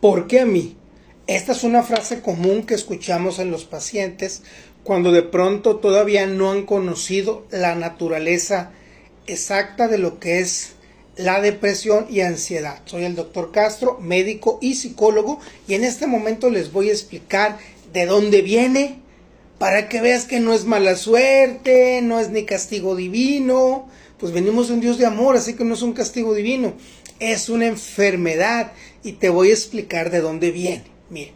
¿Por qué a mí? Esta es una frase común que escuchamos en los pacientes cuando de pronto todavía no han conocido la naturaleza exacta de lo que es la depresión y ansiedad. Soy el doctor Castro, médico y psicólogo, y en este momento les voy a explicar de dónde viene, para que veas que no es mala suerte, no es ni castigo divino. Pues venimos de un Dios de amor, así que no es un castigo divino, es una enfermedad, y te voy a explicar de dónde viene. Mire,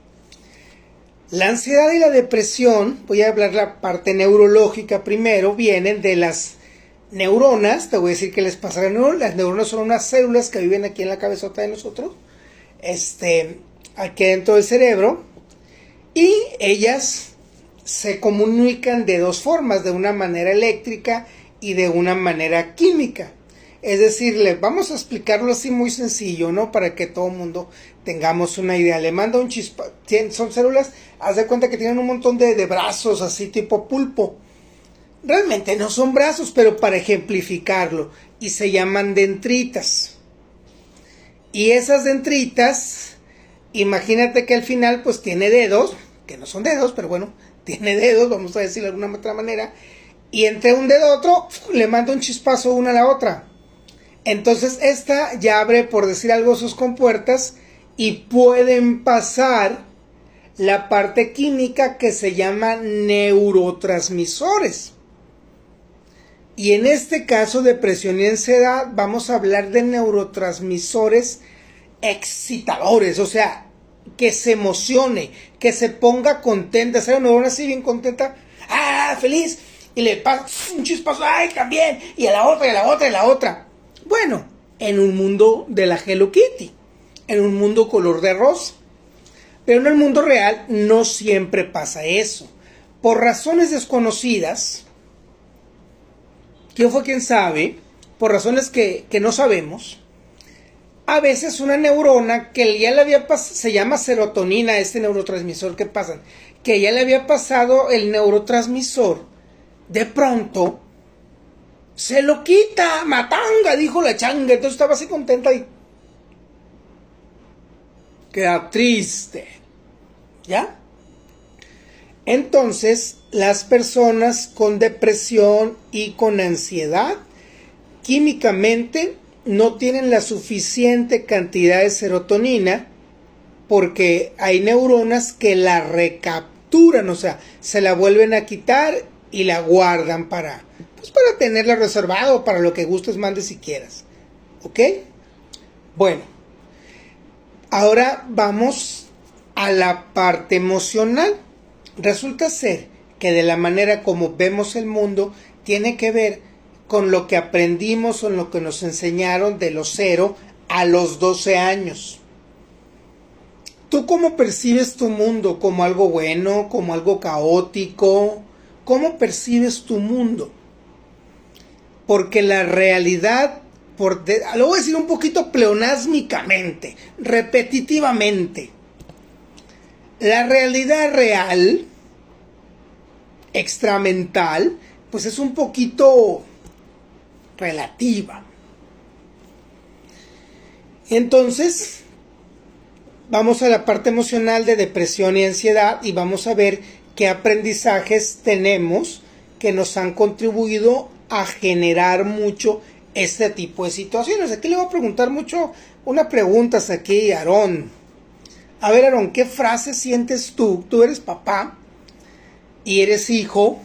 la ansiedad y la depresión, voy a hablar la parte neurológica primero, vienen de las neuronas. Te voy a decir qué les pasa a las neuronas. Las neuronas son unas células que viven aquí en la cabezota de nosotros, aquí dentro del cerebro, y ellas se comunican de dos formas, de una manera eléctrica y de una manera química. Es decir, vamos a explicarlo así muy sencillo, ¿no? Para que todo el mundo tengamos una idea. Le manda un chispa, son células, haz de cuenta que tienen un montón de brazos así tipo pulpo. Realmente no son brazos, pero para ejemplificarlo, y se llaman dendritas. Y esas dendritas, imagínate que al final pues tiene dedos, que no son dedos, pero bueno, tiene dedos, vamos a decirlo de alguna otra manera, y entre un dedo a otro le manda un chispazo una a la otra. Entonces esta ya abre, por decir algo, sus compuertas y pueden pasar la parte química que se llama neurotransmisores. Y en este caso, depresión y ansiedad, vamos a hablar de neurotransmisores excitadores, o sea, que se emocione, que se ponga contenta, sea una neurona así bien contenta, feliz, y le pasa un chispazo, también, y a la otra, y a la otra, y a la otra. Bueno, en un mundo de la Hello Kitty, en un mundo color de rosa. Pero en el mundo real no siempre pasa eso. Por razones desconocidas, ¿quién fue quien sabe? Por razones que no sabemos, a veces una neurona que ya le había pasado, se llama serotonina, este neurotransmisor que pasan, que ya le había pasado el neurotransmisor, de pronto se lo quita, matanga, dijo la changa. Entonces estaba así contenta y queda triste, ¿ya? Entonces, las personas con depresión y con ansiedad, químicamente no tienen la suficiente cantidad de serotonina, porque hay neuronas que la recapturan, o sea, se la vuelven a quitar y la guardan para tenerla reservado para lo que gustes, mandes si quieras. ¿Ok? Bueno, ahora vamos a la parte emocional. Resulta ser que de la manera como vemos el mundo tiene que ver con lo que aprendimos o lo que nos enseñaron de los 0 a los 12 años. ¿Tú cómo percibes tu mundo? ¿Como algo bueno? ¿Como algo caótico? ¿Cómo percibes tu mundo? Porque la realidad, lo voy a decir un poquito pleonásmicamente, repetitivamente, la realidad real, extramental, pues es un poquito relativa. Entonces, vamos a la parte emocional de depresión y ansiedad y vamos a ver qué aprendizajes tenemos que nos han contribuido a generar mucho este tipo de situaciones. Aquí le voy a preguntar mucho, unas preguntas aquí, Aarón. A ver, Aarón, ¿qué frase sientes tú? Tú eres papá y eres hijo.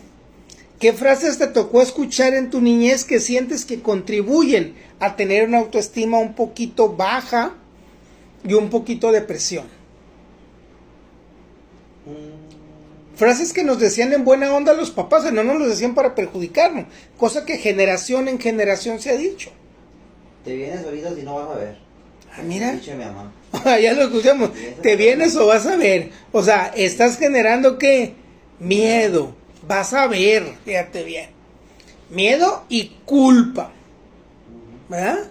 ¿Qué frases te tocó escuchar en tu niñez que sientes que contribuyen a tener una autoestima un poquito baja y un poquito de depresión? Frases que nos decían en buena onda los papás, no nos lo decían para perjudicarnos, cosa que generación en generación se ha dicho. Te vienes ahorita y no vas a ver. Mira. Dice mi mamá. Ya lo escuchamos. Te vienes o vas a ver. O sea, estás generando ¿qué? Miedo. Vas a ver, fíjate bien. Miedo y culpa. ¿Verdad?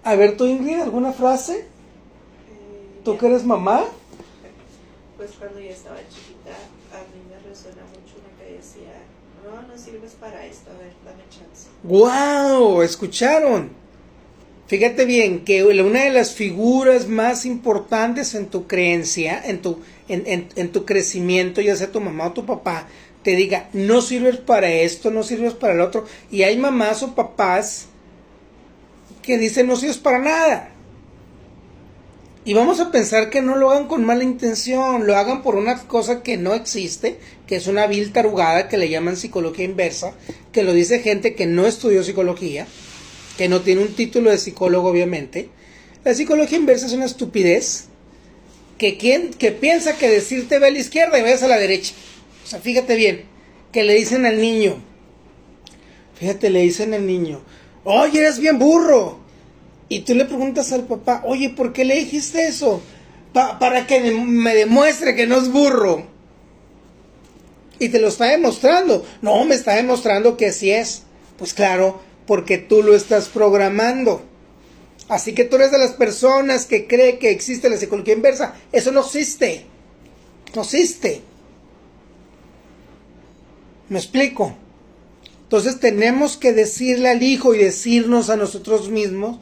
A ver, tú, Ingrid, ¿alguna frase? ¿Tú que eres mamá? Pues cuando yo estaba chiquita, a mí me resuena mucho una que decía, no sirves para esto, a ver, dame chance. ¡Guau! ¿Escucharon? Fíjate bien que una de las figuras más importantes en tu creencia, en tu crecimiento, ya sea tu mamá o tu papá, te diga, no sirves para esto, no sirves para el otro. Y hay mamás o papás que dicen, no sirves para nada. Y vamos a pensar que no lo hagan con mala intención, lo hagan por una cosa que no existe, que es una vil tarugada que le llaman psicología inversa, que lo dice gente que no estudió psicología, que no tiene un título de psicólogo obviamente. La psicología inversa es una estupidez que piensa que decirte ve a la izquierda y vayas a la derecha. O sea, fíjate bien, que le dicen al niño, oye, eres bien burro. Y tú le preguntas al papá, oye, ¿por qué le dijiste eso? Para que me demuestre que no es burro. Y te lo está demostrando. No, me está demostrando que así es. Pues claro, porque tú lo estás programando. Así que tú eres de las personas que cree que existe la psicología inversa. Eso no existe. No existe. ¿Me explico? Entonces tenemos que decirle al hijo y decirnos a nosotros mismos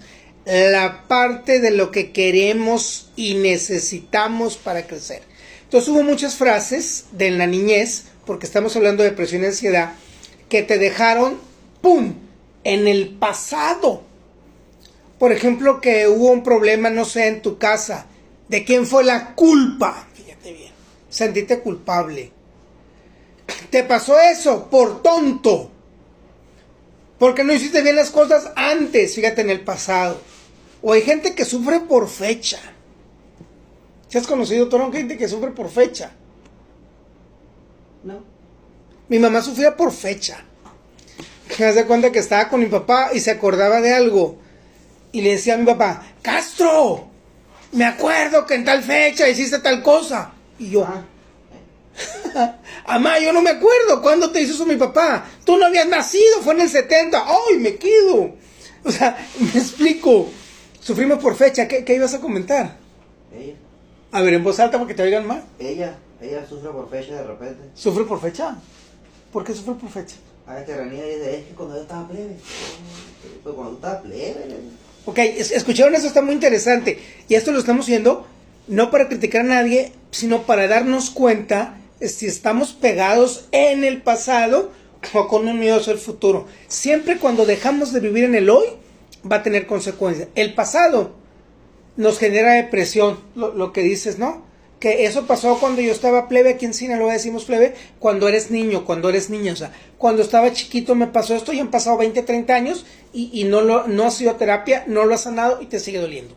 la parte de lo que queremos y necesitamos para crecer. Entonces hubo muchas frases de la niñez, porque estamos hablando de depresión y ansiedad, que te dejaron, ¡pum!, en el pasado. Por ejemplo, que hubo un problema, no sé, en tu casa. ¿De quién fue la culpa? Fíjate bien. Sentiste culpable. Te pasó eso por tonto. Porque no hiciste bien las cosas antes, fíjate, en el pasado. O hay gente que sufre por fecha. ¿Sí has conocido, Torón, gente que sufre por fecha? No. Mi mamá sufría por fecha. Me das cuenta que estaba con mi papá y se acordaba de algo. Y le decía a mi papá, Castro, me acuerdo que en tal fecha hiciste tal cosa. Y yo, amá, yo no me acuerdo. ¿Cuándo te hizo eso mi papá? Tú no habías nacido, fue en el 70. ¡Ay, me quedo! O sea, me explico. Sufrimos por fecha. ¿Qué ibas a comentar? Ella. A ver, en voz alta para que te oigan más. Ella sufre por fecha de repente. ¿Sufre por fecha? ¿Por qué sufre por fecha? A ver, que Renía dice, es que cuando yo estaba plebe. Pues cuando tú estabas plebe. Ok, escucharon eso, está muy interesante. Y esto lo estamos haciendo no para criticar a nadie, sino para darnos cuenta si estamos pegados en el pasado o con un miedo hacia el futuro. Siempre cuando dejamos de vivir en el hoy, va a tener consecuencias. El pasado nos genera depresión, lo que dices, ¿no? Que eso pasó cuando yo estaba plebe, aquí en Sinaloa decimos plebe, cuando eres niño, cuando eres niña. O sea, cuando estaba chiquito me pasó esto y han pasado 20, 30 años y no ha sido terapia, no lo ha sanado y te sigue doliendo.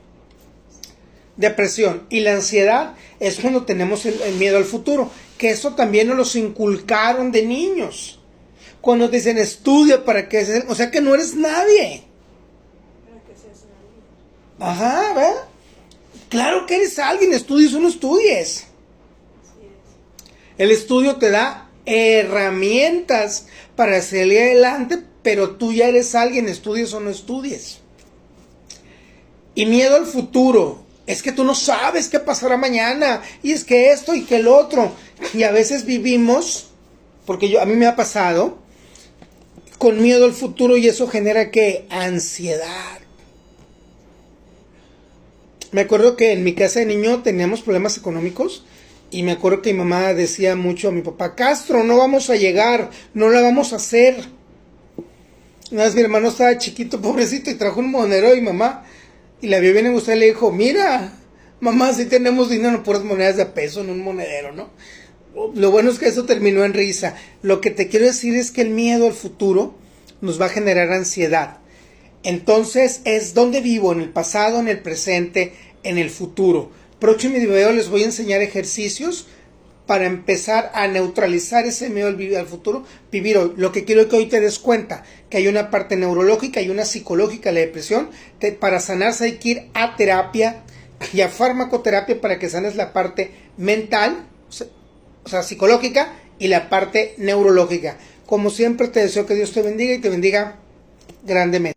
Depresión. Y la ansiedad es cuando tenemos el miedo al futuro, que eso también nos los inculcaron de niños. Cuando te dicen estudia para que seas, o sea que no eres nadie. Para que seas nadie. Ajá, ¿verdad? Claro que eres alguien, estudies o no estudies. Así es. El estudio te da herramientas para salir adelante, pero tú ya eres alguien, estudies o no estudies. Y miedo al futuro. Es que tú no sabes qué pasará mañana. Y es que esto y que el otro. Y a veces vivimos, porque a mí me ha pasado, con miedo al futuro y eso genera ¿qué? Ansiedad. Me acuerdo que en mi casa de niño teníamos problemas económicos y me acuerdo que mi mamá decía mucho a mi papá, Castro, no vamos a llegar, no la vamos a hacer. Una vez mi hermano estaba chiquito, pobrecito, y trajo un monedero y mamá, y la vio bien angustiada y le dijo, mira, mamá, si tenemos dinero, puras monedas de a peso en un monedero, ¿no? Lo bueno es que eso terminó en risa. Lo que te quiero decir es que el miedo al futuro nos va a generar ansiedad. Entonces es donde vivo, en el pasado, en el presente, en el futuro. Próximo video les voy a enseñar ejercicios para empezar a neutralizar ese miedo al futuro, vivir hoy. Lo que quiero es que hoy te des cuenta que hay una parte neurológica y una psicológica, la depresión. Para sanarse hay que ir a terapia y a farmacoterapia para que sanes la parte mental, o sea, psicológica, y la parte neurológica. Como siempre te deseo que Dios te bendiga y te bendiga grandemente.